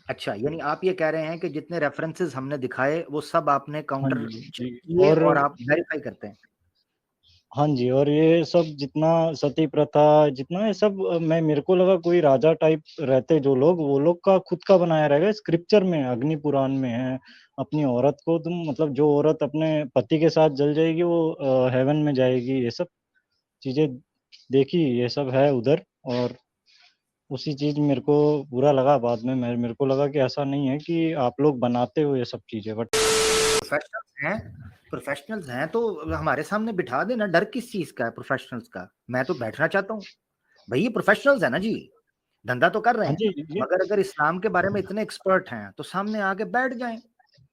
अच्छा, यानी आप ये कह रहे हैं कि जितने रेफरेंसेस हमने दिखाए वो सब आपने हाँ काउंटर जी, चेक जी। किए और और आप वेरीफाई करते हैं। हाँ जी, और ये सब जितना सती प्रथा, जितना ये सब मैं मेरे को लगा कोई राजा टाइप रहते जो लोग, वो लोग का खुद का बनाया रहेगा। स्क्रिप्चर में, अग्नि पुराण में है, अपनी औरत को तुम मतलब जो औरत अपने पति के साथ जल जाएगी वो हेवन में जाएगी। ये सब चीज़ें देखी, ये सब है उधर। और उसी चीज़ मेरे को बुरा लगा बाद में। मेरे को लगा कि ऐसा नहीं है कि आप लोग बनाते हो ये सब चीज़ें, बट प्रोफेशनल्स हैं तो हमारे सामने बिठा देना, डर किस चीज़ का है प्रोफेशनल्स का? मैं तो बैठना चाहता हूँ। भई ये प्रोफेशनल्स हैं ना जी, धंधा तो कर रहे हाँ हैं, जी, ये मगर अगर इस्लाम के बारे में इतने एक्सपर्ट हैं, तो सामने आके बैठ जाएँ,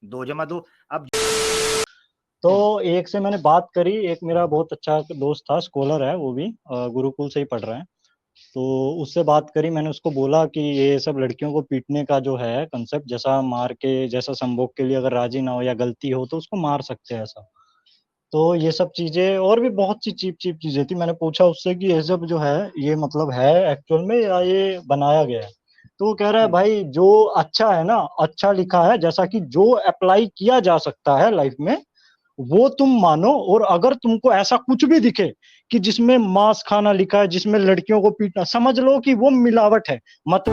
2 जमा 2 अब तो एक से मैंने बात करी, एक मेरा बहुत अच्छा दोस्त था, स्कॉलर है वो भी, गुरुकुल से ही पढ़ रहा है। तो उससे बात करी, मैंने उसको बोला कि ये सब लड़कियों को पीटने का जो है कांसेप्ट, जैसा मार के, जैसा संभोग के लिए अगर राज़ी ना हो या गलती हो तो उसको मार सकते हैं ऐसा। तो ये सब चीज़ें और भी बहुत सी चीप-चीप चीज़ें थी। मैंने पूछा उससे कि ये सब जो है, ये मतलब है एक्चुअल में या ये बनाया गया है? तो वो कह रहा है हुँ, भाई जो अच्छा है ना, अच्छा लिखा है, जैसा कि जो अप्लाई किया जा सकता है लाइफ़ में, वो तुम मानो। और अगर तुमको ऐसा कुछ भी दिखे कि जिसमें मांस खाना लिखा है, जिसमें लड़कियों को पीटना, समझ लो कि वो मिलावट है। मत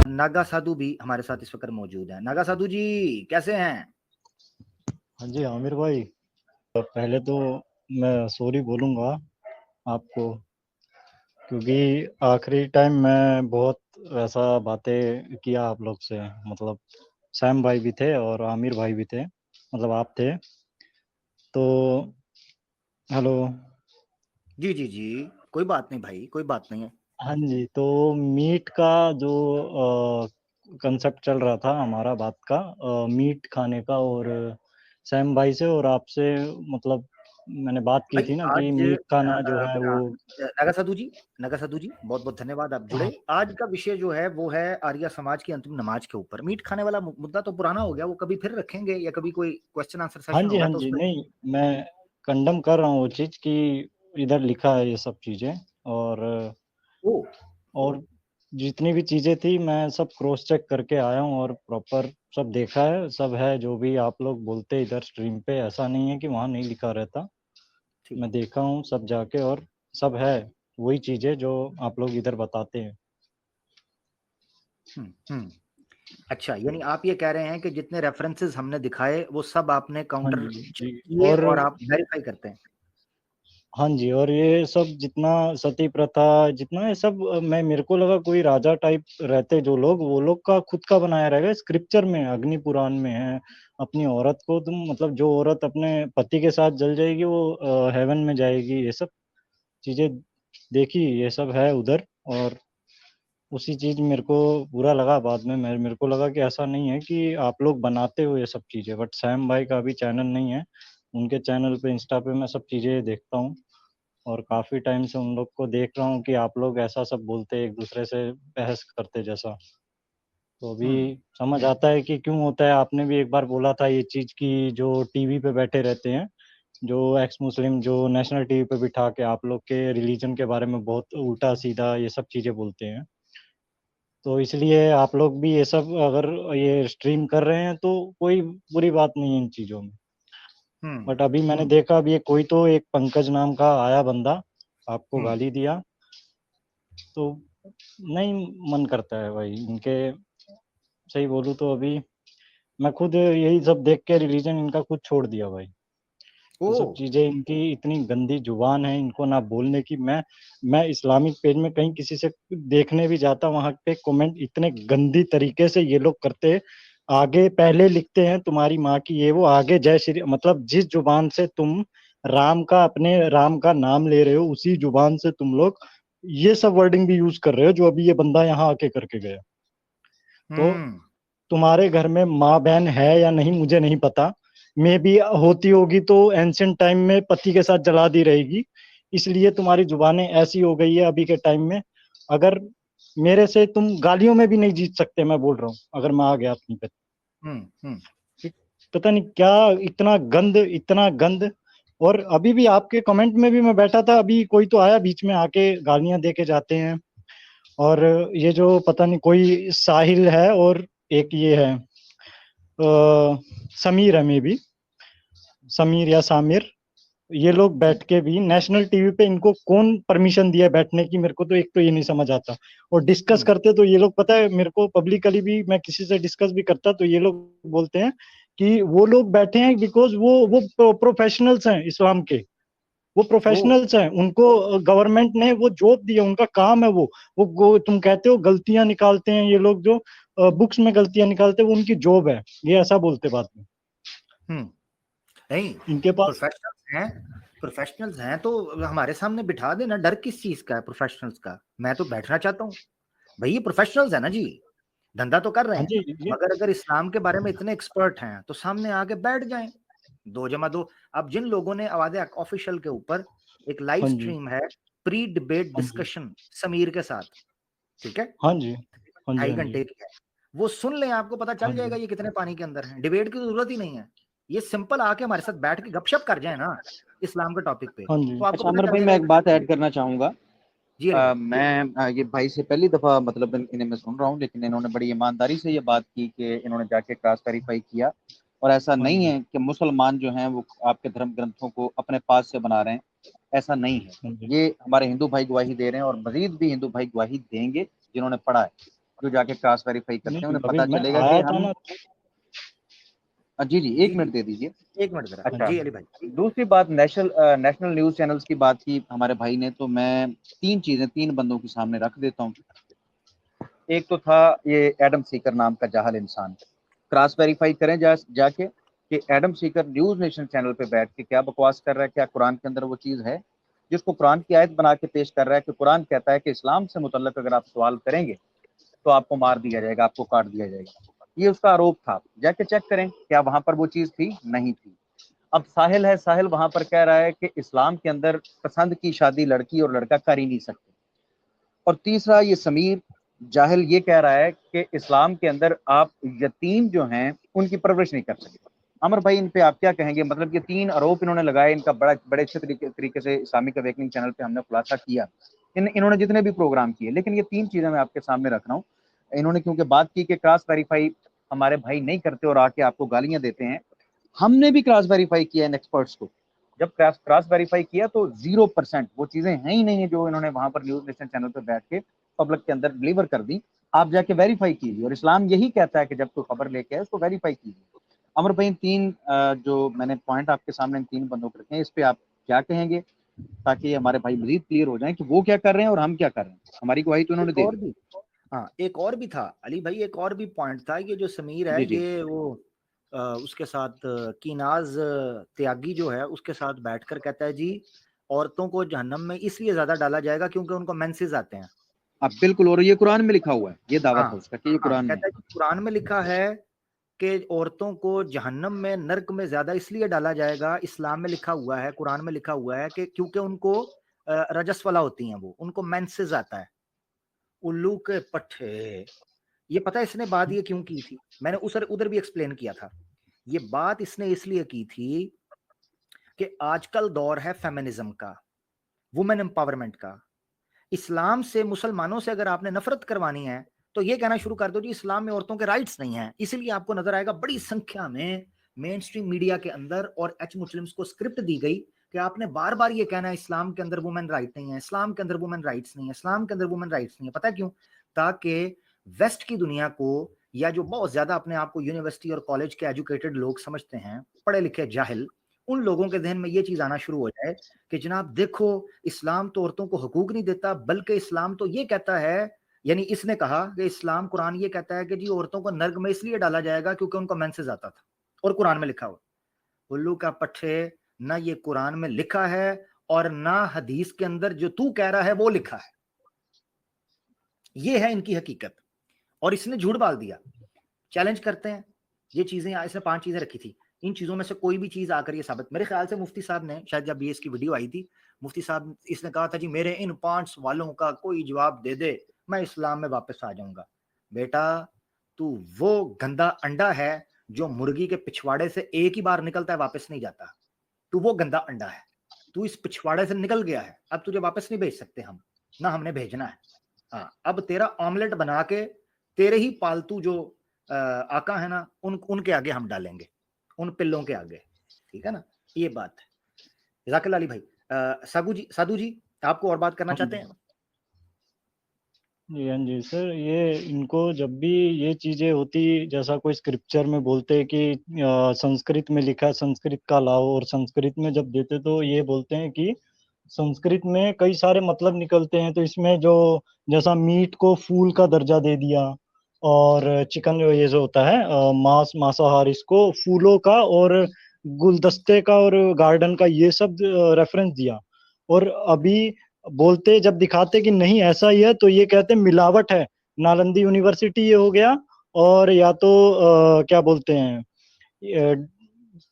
नागा साधु भी हमारे साथ इस वक़्त मौजूद हैं। नागा साधु जी, कैसे हैं? हाँ जी, आमिर भाई, पहले तो मैं सॉरी बोलूँगा आपको, क्योंकि आखिरी टाइम मैं बहुत ऐसा बातें किया आप लोग से। मतलब सैम भाई भी थे और आमिर भाई भी थे, मतलब आप थे। तो हेलो। जी, जी, जी। कोई बात नहीं भाई, कोई बात नहीं है। हाँ जी, तो मीट का जो कांसेप्ट चल रहा था हमारा बात का, मीट खाने का, और सैम भाई से और आपसे, मतलब मैंने बात की भाई थी ना कि आज मीट खाना जो है वो। नागा साधु जी, बहुत-बहुत धन्यवाद आप जुड़े। हाँ, आज का विषय जो है वो है आर्य समाज की अंतिम नमाज के ऊपर। मीट खाने वाला मुद्दा तो पुराना हो गया, वो कभी फिर रखेंगे या कभी कोई क्वेश्चन आंसर हाँ सेशन जी, होगा हाँ तो जी। उसमें नहीं, मैं कंडम कर रहा हूँ वो चीज़ कि इधर लिखा है ये सब चीज़ें। और ओह! और जितनी भी चीज़ें थी मैं सब क्रॉस चेक करके आया हूँ और प्रॉपर सब देखा है, सब है जो भी आप लोग बोलते इधर स्ट्रीम पे, ऐसा नहीं है कि वहाँ नहीं लिखा रहता। ठीक। मैं देखा हूँ सब जाके, और सब है, वही चीज़ें जो आप लोग इधर बताते हैं। हुँ, हुँ। अच्छा, यानी आप ये कह रहे हैं कि जितने रेफरेंसेस हमने दिखाए वो सब आपने हाँ काउंटर जी, चेक जी। किए और और आप वेरीफाई करते हैं। हाँ जी, और ये सब जितना सती प्रथा, जितना ये सब मैं मेरे को लगा कोई राजा टाइप रहते जो लोग, वो लोग का खुद का बनाया रहेगा। स्क्रिप्चर में, अग्नि पुराण में है, अपनी औरत को तुम मतलब जो औरत अपने पति के साथ जल जाएगी वो हेवन में जाएगी। ये सब चीज़ें देखी, ये सब है उधर। और उसी चीज़ मेरे को बुरा लगा बाद में। मेरे को लगा कि ऐसा नहीं है कि आप लोग बनाते हो ये सब चीज़ें, बट सैम भाई का अभी चैनल नहीं है। उनके चैनल पे, इंस्टा पे मैं सब चीज़ें देखता हूँ। और काफ़ी टाइम से उन लोग को देख रहा हूँ कि आप लोग ऐसा सब बोलते एक-दूसरे से बहस करते जैसा। तो अभी हुँ, समझ आता है कि क्यों होता है। आपने भी एक बार बोला था ये चीज़ कि जो टीवी पे बैठे रहते हैं, जो एक्स मुस्लिम जो नेशनल टीवी पे बिठा के आप लोग के रिलीजन के बारे में बहुत उल्टा-सीधा ये सब चीज़ें बोलते हैं। तो इसलिए आप लोग भी ये सब अगर ये स्ट्रीम कर रहे हैं तो कोई बुरी बात नहीं है इन चीज़ों में। हुँ, बट अभी मैंने देखा, अभी एक कोई तो एक पंकज नाम का आया बंदा, आपको हुँ। गाली दिया। तो नहीं मन करता है भाई इनके। सही बोलूँ तो अभी मैं खुद यही सब देख के रिलीजन इनका खुद छोड़ दिया भाई। ये ओह! सब चीज़ें, इनकी इतनी गंदी ज़ुबान है, इनको ना बोलने की। मैं इस्लामिक पेज में कहीं किसी से देखने भी जाता, वहाँ पे कमेंट इतने गंदी तरीके से ये लोग करते हैं। आगे पहले लिखते हैं तुम्हारी माँ की ये वो, आगे जय श्री, मतलब जिस ज़ुबान से तुम अपने राम का नाम ले रहे हो, उसी ज़ुबान से तुम लोग ये सब वर्डिंग भी यूज़ कर रहे हो, जो अभी ये बंदा यहाँ आके करके गया। तो हुँ, तुम्हारे घर में माँ-बहन है या नहीं मुझे नहीं पता। मेबी होती होगी तो एंशिएंट टाइम में पति के साथ जला दी रहेगी। इसलिए तुम्हारी ज़ुबानें ऐसी हो गई है अभी के टाइम में। अगर मेरे से तुम गालियों में भी नहीं जीत सकते, मैं बोल रहा हूँ, अगर मैं आ गया अपनी पे। हुँ, हुँ। ठीक। पता नहीं क्या, इतना गंद। और अभी भी आपके कमेंट में भी मैं बैठा था, अभी कोई तो आया बीच में आके गालियां दे के जाते हैं। और ये जो पता नहीं कोई साहिल है और एक ये है समीर है, मे बी समीर या सामिर, ये लोग बैठ के भी नेशनल टीवी पे, इनको कौन परमिशन दिया है बैठने की, मेरे को तो एक तो ये नहीं समझ आता। और डिस्कस करते तो ये लोग, पता है मेरे को, पब्लिकली भी मैं किसी से डिस्कस भी करता तो ये लोग बोलते हैं कि वो लोग बैठे हैं बिकॉज वो प्रोफेशनल्स हैं इस्लाम के, वो प्रोफेशनल्स हैं, उनको गवर्नमेंट ने वो जॉब दिया, उनका काम है वो तुम कहते हो गलतियां निकालते हैं ये लोग, जो बुक्स में गलतियां निकालते हैं वो उनकी जॉब है, ये ऐसा बोलते बाद में। नहीं, इनके पास प्रोफेशनल्स हैं तो हमारे सामने बिठा देना, डर किस चीज का है प्रोफेशनल्स का? मैं तो बैठना चाहता हूँ भाई, ये प्रोफेशनल्स है ना जी, धंधा तो कर रहे हाँ हैं, जी, मगर अगर इस्लाम के बारे में इतने एक्सपर्ट हैं तो सामने आके बैठ जाएं, 2 जमा 2। अब जिन लोगों ने आवाज़ ऑफिशियल के ऊपर एक लाइव हाँ जी, स्ट्रीम है, प्री डिबेट हाँ जी, डिस्कशन समीर के साथ, ठीक है, हाँ जी, हाँ जी, 2.5 घंटे की है, वो सुन लें, आपको पता हाँ चल जी, जाएगा ये कितने पानी के अंदर है, डिबेट की जरूरत ही नहीं है, ये सिंपल आके हमारे साथ बैठ के गपशप कर जाए ना इस्लाम के टॉपिक पे, हाँ जी, तो आपको अच्छा पता अमर चल भाई, जाएगा मैं ये एक बात कितने। ऐड करना चाहूंगा। जी अली भाई। मैं ये भाई से पहली दफा मतलब इन्हें मैं सुन रहा हूँ, लेकिन इन्होंने बड़ी ईमानदारी से ये बात की कि इन्होंने जाके क्रॉस वेरीफाई किया, और ऐसा हाँ नहीं जी, है कि मुसलमान जो हैं वो आपके धर्म ग्रंथों को अपने पास से बना रहे हैं, ऐसा नहीं है। हाँ जी। ये हमारे हिंदू भाई गवाही दे रहे हैं, और मजीद भी हिंदू भाई गवाही देंगे जिन्होंने पढ़ा है, जो जाके क्रॉस वेरीफाई करते हैं नहीं, उन्हें अभी पता मैं चलेगा कि आया था हम। ना। जी जी, जी एक जी, मिनट दे दीजिए। 1 मिनट जरा, हाँ अच्छा, जी जी, अली भाई। दूसरी बात, नेशनल न्यूज़ चैनल्स की बात की हमारे भाई ने, तो मैं तीन बंदों के सामने रख देता हूँ। एक तो था ये एडम सीकर नाम का जाहल इंसान, क्रॉस वेरीफाई करें जाके कि Adam Sikar news nation channel पे बैठ के क्या बकवास कर रहा है, क्या कुरान के अंदर वो चीज़ है जिसको कुरान की आयत बना के पेश कर रहा है कि कुरान कहता है कि इस्लाम से मुतल्लिक अगर आप सवाल करेंगे तो आपको मार दिया जाएगा, आपको काट दिया जाएगा। ये उसका आरोप था, जाके चेक करें क्या वहां पर वो चीज़ थी, नहीं थी। अब साहिल है, साहिल वहां पर कह रहा है कि इस्लाम के अंदर पसंद की शादी लड़की और लड़का कर ही नहीं सकते। और तीसरा ये समीर जाहिल ये कह रहा है कि इस्लाम के अंदर आप यतीम जो हैं उनकी परवरिश नहीं कर सकते। अमर भाई, इन पे आप क्या कहेंगे? मतलब ये 3 आरोप इन्होंने लगाए, इनका बड़े अच्छे तरीके से इस्लामिक अवेकनिंग चैनल पे हमने खुलासा किया, इन्होंने जितने भी प्रोग्राम किए। लेकिन ये 3 चीजें मैं आपके सामने रख रहा हूँ। इन्होंने क्योंकि बात की कि क्रॉस वेरीफाई हमारे भाई नहीं करते और आके आपको गालियां देते हैं, हमने भी क्रॉस वेरीफाई किया इन एक्सपर्ट्स को। जब क्रॉस वेरीफाई किया तो 0% वो चीजें हैं ही नहीं है जो इन्होंने वहां पर न्यूज नेशन चैनल पर बैठ के पब्लिक के अंदर डिलीवर कर दी। आप जाके वेरीफाई कीजिए, और इस्लाम यही कहता है कि जब कोई खबर लेके आए उसको वेरीफाई कीजिए। अमर भाई, जो मैंने पॉइंट आपके सामने इन 3 बंदों को रखे हैं, इस पे आप क्या कहेंगे, ताकि हमारे भाई मजीद क्लियर हो जाए कि वो क्या कर रहे हैं और हम क्या कर रहे हैं? हमारी गवाही तो इन्होंने एक दे और दी। भी, हाँ एक और भी था अली भाई, एक और भी पॉइंट था, ये जो समीर है जी जी, ये वो उसके साथ कीनाज त्यागी जो है उसके साथ बैठकर कहता है जी औरतों को जहन्नम में इसलिए ज्यादा डाला जाएगा क्योंकि उनको मेंसेस आते हैं। अब बिल्कुल, और ये कुरान में लिखा हुआ है, ये दावा हाँ था उसका कि ये हाँ, कुरान में है। कहता है कि कुरान में लिखा है कि औरतों को जहन्नम में, नर्क में ज्यादा इसलिए डाला जाएगा, इस्लाम में लिखा हुआ है, कुरान में लिखा हुआ है कि क्योंकि उनको रजस वाला होती हैं, वो उनको मेंसेस आता है। उल्लू के पट्टे, ये पता है इसने बात ये क्यों की थी? मैंने उधर भी एक्सप्लेन किया था। ये बात इसने इसलिए की थी कि आजकल दौर है फेमिनिज्म का, वुमेन एम्पावरमेंट का। इस्लाम से, मुसलमानों से अगर आपने नफरत करवानी है तो ये कहना शुरू कर दो जी इस्लाम में औरतों के राइट्स नहीं है। इसलिए आपको नजर आएगा बड़ी संख्या में मेन स्ट्रीम मीडिया के अंदर और एच मुस्लिम्स को स्क्रिप्ट दी गई कि आपने बार बार ये कहना है इस्लाम के अंदर वुमेन राइट नहीं है, इस्लाम के अंदर वुमेन राइट्स नहीं है, इस्लाम के अंदर वुमेन राइट्स नहीं है। पता है क्यों? ताकि वेस्ट की दुनिया को, या जो बहुत ज्यादा अपने आप को यूनिवर्सिटी और कॉलेज के एजुकेटेड लोग समझते हैं, पढ़े लिखे जाहिल, उन लोगों के जहन में ये चीज आना शुरू हो जाए कि जनाब देखो इस्लाम तो औरतों को हकूक नहीं देता, बल्कि इस्लाम तो ये कहता है, यानी इसने कहा कि इस्लाम, कुरान ये कहता है कि जी औरतों को नर्क में इसलिए डाला जाएगा क्योंकि उनको मेंसेस आता था और कुरान में लिखा हुआ। उल्लू का पट्टे, ना ये कुरान में लिखा है और ना हदीस के अंदर जो तू कह रहा है वो लिखा है। ये है इनकी हकीकत, और इसने झूठ बाल दिया। चैलेंज करते हैं ये चीजें, इसने 5 चीजें रखी थी, इन चीजों में से कोई भी चीज आकर ये साबित, मेरे ख्याल से मुफ्ती साहब ने, शायद जब ये इसकी वीडियो आई थी, मुफ्ती साहब इसने कहा था जी मेरे इन 5 सवालों का कोई जवाब दे दे मैं इस्लाम में वापस आ जाऊंगा। बेटा तू वो गंदा अंडा है जो मुर्गी के पिछवाड़े से एक ही बार निकलता है वापस नहीं जाता, तू वो गंदा अंडा है, तू इस पिछवाड़े से निकल गया है, अब तुझे वापस नहीं भेज सकते हम, ना हमने भेजना है। हाँ, अब तेरा ऑमलेट बना के तेरे ही पालतू जो आका है ना, उनके आगे हम डालेंगे, उन पिल्लों के आगे, ठीक है ना, ये बात है। जाकिर अली भाई, साधु जी आपको और बात करना चाहते हैं? जी हाँ जी सर, ये इनको जब भी ये चीजें होती, जैसा कोई स्क्रिप्चर में बोलते हैं कि संस्कृत में लिखा है संस्कृत का लाओ, और संस्कृत में जब देते तो ये बोलते हैं कि संस्कृत में कई सारे मतलब निकलते हैं, तो इसमें जो जैसा मीट को फूल का दर्जा दे दिया, और चिकन ये जो होता है मांस मांसाहार, इसको फूलों का और गुलदस्ते का और गार्डन का ये सब रेफरेंस दिया। और अभी बोलते जब दिखाते कि नहीं ऐसा ही है, तो ये कहते मिलावट है, नालंदी यूनिवर्सिटी ये हो गया, और या तो क्या बोलते हैं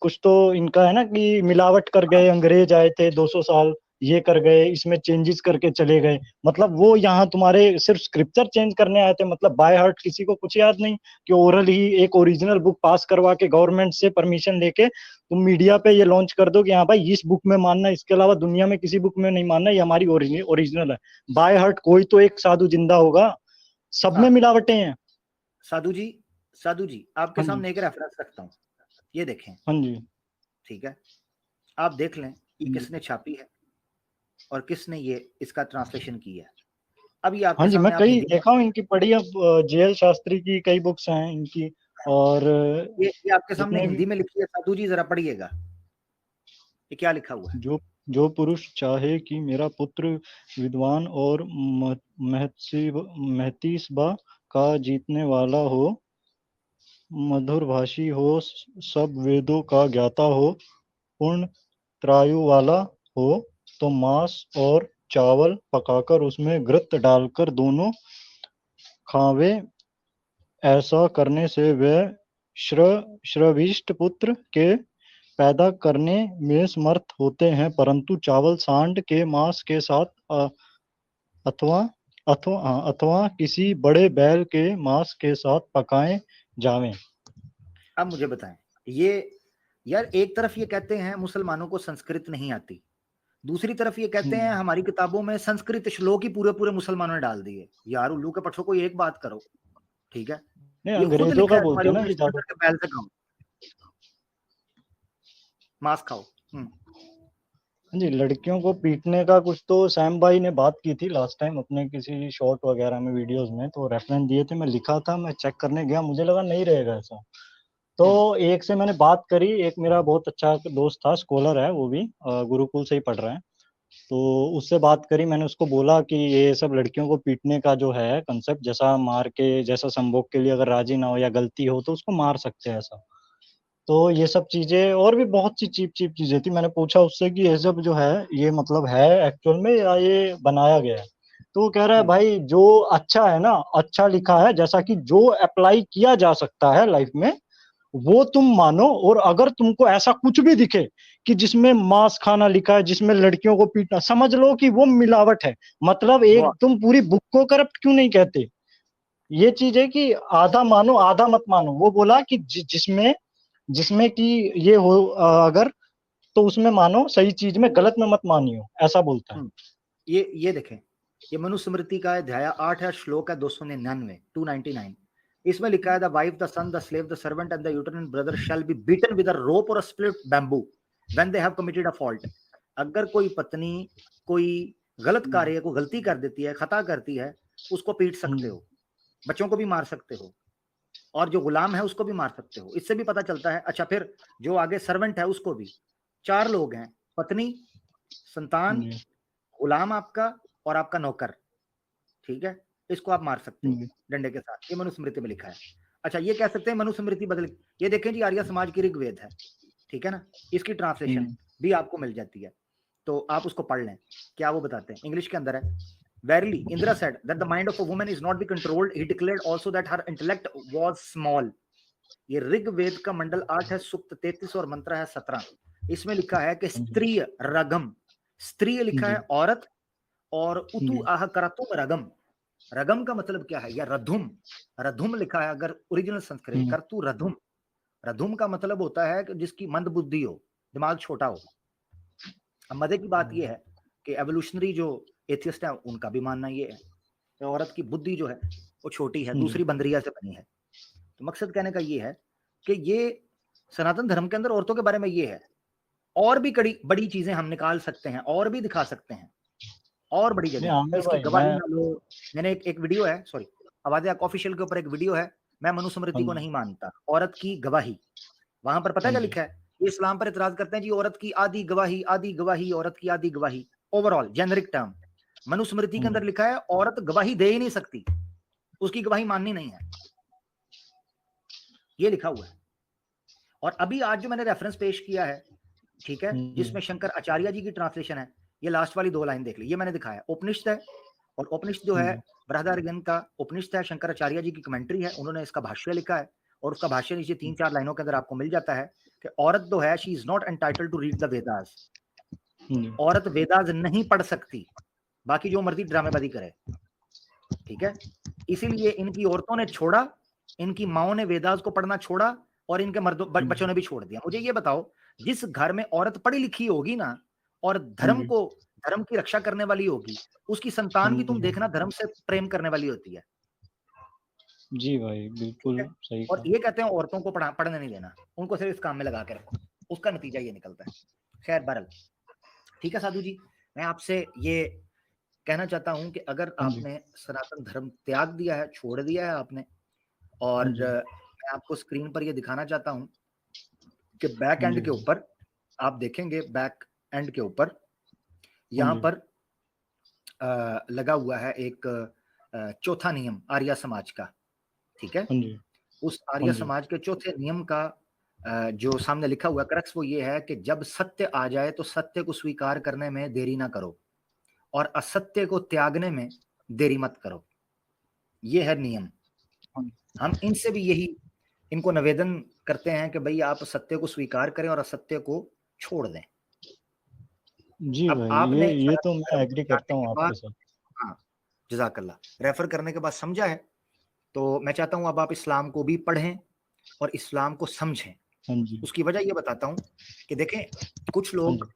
कुछ तो इनका है ना कि मिलावट कर गए, अंग्रेज आए थे 200 साल, ये कर गए, इसमें चेंजेस करके चले गए। मतलब वो यहाँ तुम्हारे सिर्फ स्क्रिप्चर चेंज करने आए थे, मतलब बाय हार्ट किसी को कुछ याद नहीं, कि ओरल ही एक ओरिजिनल बुक पास करवा के गवर्नमेंट से परमिशन लेके तुम मीडिया पे ये लॉन्च कर दो कि हाँ भाई इस बुक में मानना, इसके अलावा दुनिया में किसी बुक में नहीं मानना, ये हमारी ओरिजिनल है। बाय हार्ट कोई तो एक साधु जिंदा होगा, सब में मिलावटें हैं। साधु जी आपके सामने एक रेफरेंस रखता हूँ, ये देखें। हाँ जी, ठीक है, आप देख लें ये किसने छापी है और किसने ये इसका ट्रांसलेशन की है। अब ये आपके हाँ जी, मैं सामने आप कई हिंदी देखा हूँ इनकी पढ़ी, अब जेएल शास्त्री की कई बुक्स हैं इनकी, और ये आपके सामने जितने हिंदी भी में लिखी है, साधु जी जरा पढ़िएगा, ये क्या लिखा हुआ है। जो पुरुष चाहे कि मेरा पुत्र विद्वान और महतीसबा का जीतने वाला हो, मधुर भाषी हो, सब वेदों का ज्ञाता हो, पूर्ण त्रायु वाला हो, तो मांस और चावल पकाकर उसमें घृत डालकर दोनों खावे। ऐसा करने से वह श्रविष्ट पुत्र के पैदा करने में समर्थ होते हैं, परंतु चावल सांड के मांस के साथ अथवा अथवा किसी बड़े बैल के मांस के साथ पकाए जावें। अब मुझे बताएं, ये यार एक तरफ ये कहते हैं मुसलमानों को संस्कृत नहीं आती, दूसरी तरफ ये कहते हैं हमारी किताबों में संस्कृत श्लोक ही पूरे पूरे मुसलमानों ने डाल दिए। यार उल्लू के पट्टों को एक बात करो, ठीक है, नहीं, ये खुद अंग्रेजों लिखा का है बोलते तुम्हारी हैं ना ये यूनिवर्सिटी ज्यादा। के बैल से खाओ, मांस खाओ। जी, लड़कियों को पीटने का कुछ तो सैम भाई ने बात की थी लास्ट टाइम अपने किसी शॉर्ट वगैरह में, वीडियोस में, तो रेफरेंस दिए थे, मैं लिखा था, मैं चेक करने गया, मुझे लगा नहीं रहेगा ऐसा। तो एक से मैंने बात करी, एक मेरा बहुत अच्छा दोस्त था, स्कॉलर है वो भी, गुरुकुल से ही पढ़ रहा है, तो उससे बात करी, मैंने उसको बोला कि ये सब लड़कियों को पीटने का जो है कंसेप्ट, जैसा मार के, जैसा संभोग के लिए अगर राजी ना हो या गलती हो तो उसको मार सकते हैं ऐसा। तो ये सब चीजें और भी बहुत सी चीप चीप चीजें थी, मैंने पूछा उससे कि ये सब जो है ये मतलब है एक्चुअल में या ये बनाया गया है, तो वो कह रहा है भाई जो अच्छा है ना, अच्छा लिखा है, जैसा कि जो अप्लाई किया जा सकता है लाइफ में वो तुम मानो, और अगर तुमको ऐसा कुछ भी दिखे कि जिसमें मांस खाना लिखा है, जिसमें लड़कियों को पीटना, समझ लो कि वो मिलावट है। मतलब एक तुम पूरी बुक को करप्ट क्यों नहीं कहते, ये चीज है कि आधा मानो आधा मत मानो। वो बोला कि जिसमें जिसमें कि ये हो अगर, तो उसमें मानो सही चीज में, गलत में मत मानियो, ऐसा बोलता है। ये देखें, ये मनुस्मृति का अध्याय 8 है, श्लोक है 299 299। इसमें लिखा है the wife the son the slave the servant and the uterine brother shall be beaten with a rope और a split bamboo when they have committed a fault. अगर कोई पत्नी कोई गलत कार्य को गलती कर देती है, खता करती है, उसको पीट सकते हो, बच्चों को भी मार सकते हो, और जो गुलाम है उसको भी मार सकते हो। इससे भी पता चलता है। अच्छा, फिर जो आगे सर्वेंट है उसको भी, 4 लोग हैं, पत्नी, संतान, गुलाम आपका और आपका नौकर, ठीक है, इसको आप मार सकते हो डंडे के साथ, ये मनुस्मृति में लिखा है। अच्छा, ये कह सकते हैं मनुस्मृति बदल, ये देखें जी आर्य समाज की ऋग्वेद है, ठीक है ना, इसकी ट्रांसलेशन भी आपको मिल जाती है, तो आप उसको पढ़ लें। क्या वो बताते हैं, इंग्लिश के अंदर है, Verily, Indra said that the mind of a woman is not be controlled. He declared also that her intellect was small. ये ऋग्वेद का मंडल 8 है, सूक्त 33 और मंत्र है 17। इसमें लिखा है कि स्त्री रगम, स्त्री लिखा है औरत, और उतु आह करतुम रगम, रगम का मतलब क्या है, या रधुम, रधुम लिखा है अगर ओरिजिनल संस्कृत, करतु रधुम, रधुम का मतलब होता है कि जिसकी मंद बुद्धि हो, दिमाग छोटा हो। अब मजे की बात ये है कि एवोल्यूशनरी जो एथियस्ट है उनका भी मानना ये है कि औरत की बुद्धि जो है वो छोटी है, दूसरी बंदरिया से बनी है। तो मकसद कहने का ये है कि ये सनातन धर्म के अंदर औरतों के बारे में ये है। और भी बड़ी चीजें हम निकाल सकते हैं और भी दिखा सकते हैं, और बड़ी जगह इसकी गवाही ना लो। मैंने एक वीडियो है, सॉरी, आवाज़ ऑफिशियल के ऊपर एक वीडियो है, मैं मनुस्मृति को नहीं मानता, औरत की गवाही। वहां पर पता है क्या लिखा है? ये इस्लाम पर इतराज करते हैं जी, औरत की आधी गवाही, आधी गवाही, औरत की आधी गवाही, ओवरऑल जेनरिक टर्म। मनुस्मृति के अंदर लिखा है औरत गवाही दे ही नहीं सकती, उसकी गवाही माननी नहीं है, ये लिखा हुआ है। और अभी आज जो मैंने रेफरेंस पेश किया है, ठीक है, जिसमें शंकर आचार्य जी की ट्रांसलेशन है, ये लास्ट वाली 2 लाइन देख ली, ये मैंने दिखाया। उपनिषद है, और उपनिषद जो है बृहदारण्यक का उपनिषद है, शंकराचार्य जी की कमेंट्री है, उन्होंने इसका भाष्य लिखा है, और उसका भाष्य नीचे 3-4 लाइनों के अंदर आपको मिल जाता है कि औरत जो है, she is not entitled to read the Vedas. औरत वेदास नहीं पढ़ सकती, बाकी जो मर्जी ड्रामेबाजी करे, ठीक है। इसीलिए इनकी औरतों ने छोड़ा, इनकी माओ ने वेदास को पढ़ना छोड़ा, और इनके मर्दों बच्चों ने भी छोड़ दिया। मुझे ये बताओ, जिस घर में औरत पढ़ी लिखी होगी ना, और धर्म की रक्षा करने वाली होगी, उसकी संतान भी तुम देखना धर्म से प्रेम करने वाली होती है। जी भाई, बिल्कुल सही। और ये कहते हैं औरतों को पढ़ने नहीं देना, उनको सिर्फ इस काम में लगा के रखो, उसका नतीजा ये निकलता है। खैर बहरहाल, ठीक है साधु जी, मैं आपसे ये कहना चाहता हूं कि अगर आपने सनातन धर्म त्याग दिया है, छोड़ दिया है आपने, और मैं आपको स्क्रीन पर ये दिखाना चाहता हूं कि बैक एंड के ऊपर आप देखेंगे, बैक एंड के ऊपर यहाँ पर लगा हुआ है एक चौथा नियम आर्य समाज का, ठीक है। उस आर्य समाज के चौथे नियम का जो सामने लिखा हुआ क्रक्स वो ये है कि जब सत्य आ जाए तो सत्य को स्वीकार करने में देरी ना करो, और असत्य को त्यागने में देरी मत करो। ये है नियम। हम इनसे भी यही इनको निवेदन करते हैं कि भाई आप सत्य को स्वीकार करें और असत्य को छोड़ दें। जी भाई, ये तो मैं एग्री करता हूँ आपके साथ। हाँ, जज़ाकल्लाह। रेफर करने के बाद समझा है, तो मैं चाहता हूँ अब आप इस्लाम को भी पढ़ें और इस्लाम को समझें। उसकी वजह ये बताता हूँ कि देखें, कुछ लोग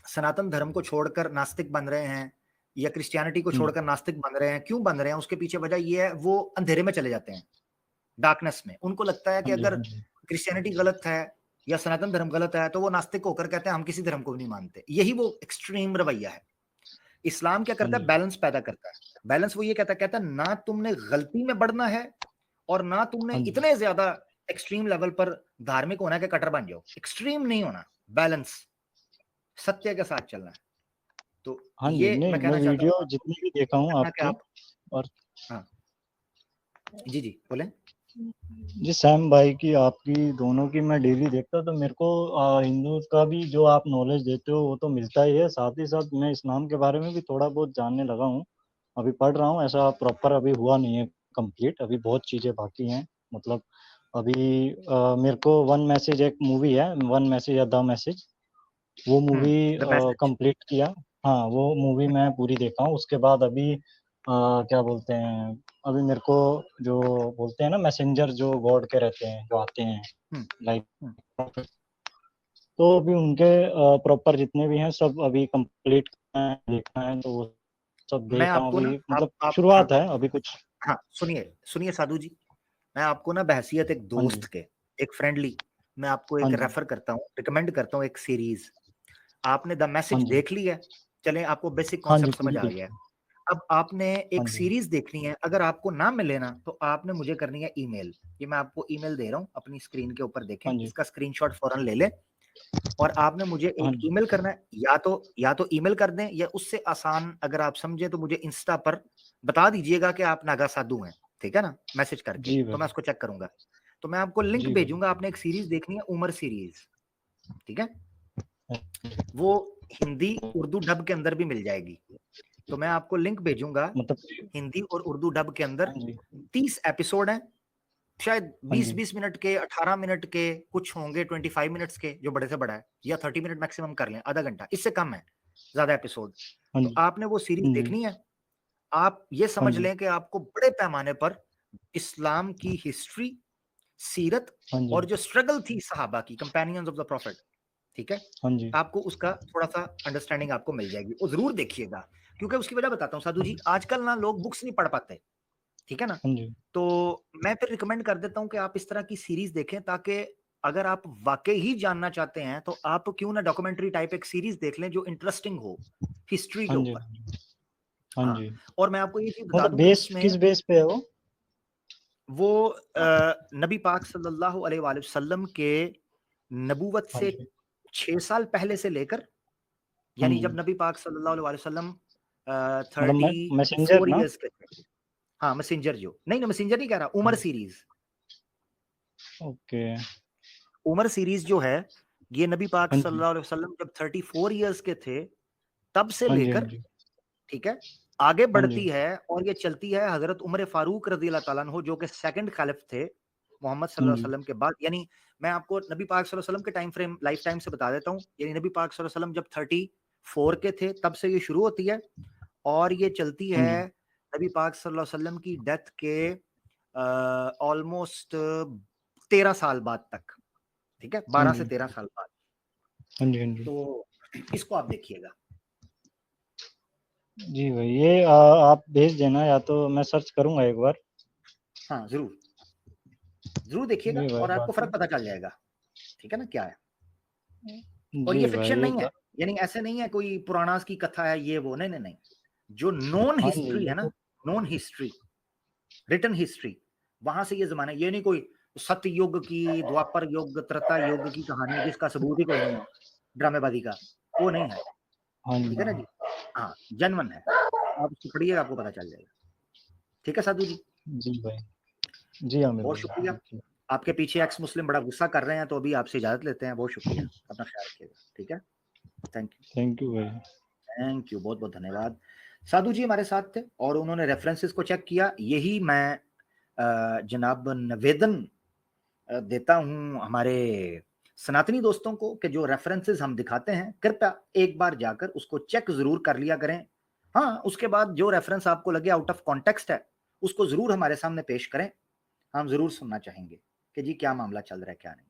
सनातन धर्म को छोड़कर नास्तिक बन रहे हैं, या क्रिश्चियनिटी को छोड़कर नास्तिक बन रहे हैं। क्यों बन रहे हैं? उसके पीछे वजह ये है, वो अंधेरे में चले जाते हैं, डार्कनेस में। उनको लगता है कि अगर क्रिश्चियनिटी गलत है या सनातन धर्म गलत है तो वो नास्तिक होकर कहते हैं हम किसी धर्म को भी नहीं मानते। यही वो एक्सट्रीम रवैया है। इस्लाम क्या करता है? बैलेंस पैदा करता है। बैलेंस वो ये कहता है ना तुमने गलती में बढ़ना है, और ना तुमने इतने ज्यादा एक्सट्रीम लेवल पर धार्मिक होना के कट्टर बन जाओ। एक्सट्रीम नहीं होना, बैलेंस, सत्य के साथ चलना है। तो ये मैं कहना चाहता हूँ, वीडियो जितनी भी देखा हूँ आपके, और हाँ जी बोलें। जी सैम भाई की, आपकी, दोनों की मैं डेली देखता, तो मेरे को हिंदू का भी जो आप नॉलेज देते हो वो तो मिलता ही है, साथ ही साथ मैं इस्लाम के बारे में भी थोड़ा बहुत जानने लगा हूँ। अभी पढ़ रहा हूँ, ऐसा प्रॉपर अभी हुआ नहीं है कंप्लीट, अभी बहुत चीज़ें बाकी हैं। मतलब अभी मेरे को वन मैसेज, एक मूवी है वन मैसेज या द मैसेज, वो मूवी कंप्लीट किया। हाँ, वो मूवी मैं पूरी देखा हूँ। उसके बाद अभी क्या बोलते हैं, अभी मेरे को जो बोलते हैं ना मैसेंजर, जो गॉड के रहते हैं, जो आते हैं लाइक, तो अभी उनके प्रॉपर जितने भी हैं सब अभी कंप्लीट देखना है, तो वो सब देख रहा हूँ अभी। मतलब शुरुआत है अभी कुछ। हाँ, सुनिए साधु जी, मैं आपको ना बहैसियत एक दोस्त के, एक फ्रेंडली, मैं आपको एक रेफर करता हूँ, रिकमेंड करता हूँ एक सीरीज। आपने द मैसेज देख ली है? चलें, आपको बेसिक कॉन्सेप्ट समझ आ गया है। अब आपने एक सीरीज देखनी है। अगर आपको ना मिले ना, तो आपने मुझे करनी है ईमेल। ये मैं आपको ईमेल दे रहा हूँ, अपनी स्क्रीन के ऊपर देखें, इसका स्क्रीनशॉट फौरन ले लें, और आपने मुझे एक ईमेल करना है। या तो ईमेल कर दें, या उससे आसान अगर आप समझे तो मुझे इंस्टा पर बता दीजिएगा कि आप नागा साधु हैं, ठीक है ना, मैसेज करके, तो मैं उसको चेक करूंगा। तो मैं आपको लिंक भेजूंगा। आपने एक सीरीज देखनी है, उमर सीरीज, ठीक है, वो हिंदी उर्दू डब के अंदर भी मिल जाएगी। तो मैं आपको लिंक भेजूंगा, हिंदी और उर्दू डब के अंदर 30 एपिसोड हैं, शायद 20-20 मिनट के, 18 मिनट के, कुछ होंगे 25 मिनट्स के, जो बड़े से बड़ा है, या 30 मिनट मैक्सिमम कर लें, आधा घंटा, इससे कम है ज्यादा एपिसोड। तो आपने वो सीरीज देखनी है। आप ये समझ लें कि आपको बड़े पैमाने पर इस्लाम की हिस्ट्री, सीरत हाँ जी, और जो स्ट्रगल थी सहाबा की, कंपेनियंस ऑफ द प्रॉफिट, ठीक है, हाँ जी, आपको उसका थोड़ा सा अंडरस्टैंडिंग आपको मिल जाएगी, वो जरूर देखिएगा। क्योंकि उसकी वजह बताता हूँ साधु जी, आजकल ना लोग बुक्स नहीं पढ़ पाते, ठीक है ना, हाँ जी, तो मैं फिर रिकमेंड कर देता हूँ कि आप इस तरह की सीरीज देखें, ताकि अगर आप वाकई ही जानना चाहते हैं तो आप क्यों ना डॉक्यूमेंट्री टाइप एक सीरीज देख लें जो इंटरेस्टिंग हो हिस्ट्री के हाँ जी, ऊपर। हाँ हाँ, जी। और मैं आपको ये चीज बता मतलब दूं कि बेस उसमें किस बेस पे है वो? वो नबी पाक सल्लल्लाहु अलैहि वसल्लम के नबूवत हाँ से जी, 6 साल पहले से लेकर, हाँ यानी जी। जब नबी पाक सल्लल्लाहु अलैहि वसल्लम मतलब 34 मैसेंजर ना? इयर्स के थे। हाँ, मैसेंजर, जो नहीं मैसेंजर नहीं कह रहा, उमर हाँ, सीरीज। ओके। उमर सीरीज जो है, ये नबी पाक हाँ जी, सल्लल्लाहु अलैहि वसल्लम जब 34 इयर्स के थे तब से हाँ जी, हाँ लेकर, जी, ठीक है, आगे हाँ जी, बढ़ती है और ये चलती है हजरत उमर फारूक रजी अल्लाह ताला अन्हु, जो कि सेकंड खलीफ थे मोहम्मद हाँ सल्लल्लाहु अलैहि जी, वसल्लम के बाद। यानी मैं आपको नबी पाक सल्लल्लाहु अलैहि वसल्लम के टाइम फ्रेम, लाइफ टाइम से बता देता हूँ। यानी नबी पाक सल्लल्लाहु अलैहि वसल्लम जब 34 के थे तब से ये शुरू होती है और ये चलती हाँ है जी, नबी पाक सल्लल्लाहु अलैहि वसल्लम की डेथ के ऑलमोस्ट 13 साल बाद तक, ठीक है, हाँ 12 से जी, 13 साल बाद। हाँ जी, हाँ जी। तो इसको आप देखिएगा। जी भाई, ये आप भेज देना, या तो मैं सर्च करूँगा एक बार। हाँ, जरूर जरूर देखिएगा जी भाई, और आपको बाकी फर्क पता चल जाएगा, ठीक है ना, क्या है। और ये जी भाई, फिक्शन ये नहीं है, तो यानी ऐसे नहीं है कोई पुराणास की कथा है ये वो, नहीं नहीं नहीं, जो नॉन हाँ जी, हिस्ट्री ये है ना, तो नॉन हिस्ट्री, रिटन हिस्ट्री, वहां से ये जमाना, ये नहीं कोई सत्य युग की, द्वापर युग, त्रेता युग की कहानी जिसका सबूत ही कोई नहीं हो, ड्रामेबाजी का, वो नहीं है, हाँ ठीक है ना जी, जी। हाँ, जेन्युइन है, आप उसको पढ़िएगा आपको पता चल जाएगा, ठीक है साधु जी। जी भाई। जी आमिर बहुत भाई, शुक्रिया, थैंक यू। आपके पीछे एक्स मुस्लिम बड़ा गुस्सा कर रहे हैं, तो अभी आपसे इजाजत लेते हैं। बहुत शुक्रिया, अपना ख्याल रखिएगा, ठीक है, थैंक यू। थैंक यू भाई। थैंक यू, बहुत बहुत धन्यवाद। साधु जी हमारे साथ थे और उन्होंने रेफरेंसेस को चेक किया। यही मैं जनाब निवेदन देता हूं हमारे सनातनी दोस्तों को कि जो रेफरेंसेस हम दिखाते हैं कृपया एक बार जाकर उसको चेक जरूर कर लिया करें। हाँ, उसके बाद जो रेफरेंस आपको लगे आउट ऑफ कॉन्टेक्स्ट है उसको जरूर हमारे सामने पेश करें, हम जरूर सुनना चाहेंगे कि जी क्या मामला चल रहा है क्या नहीं।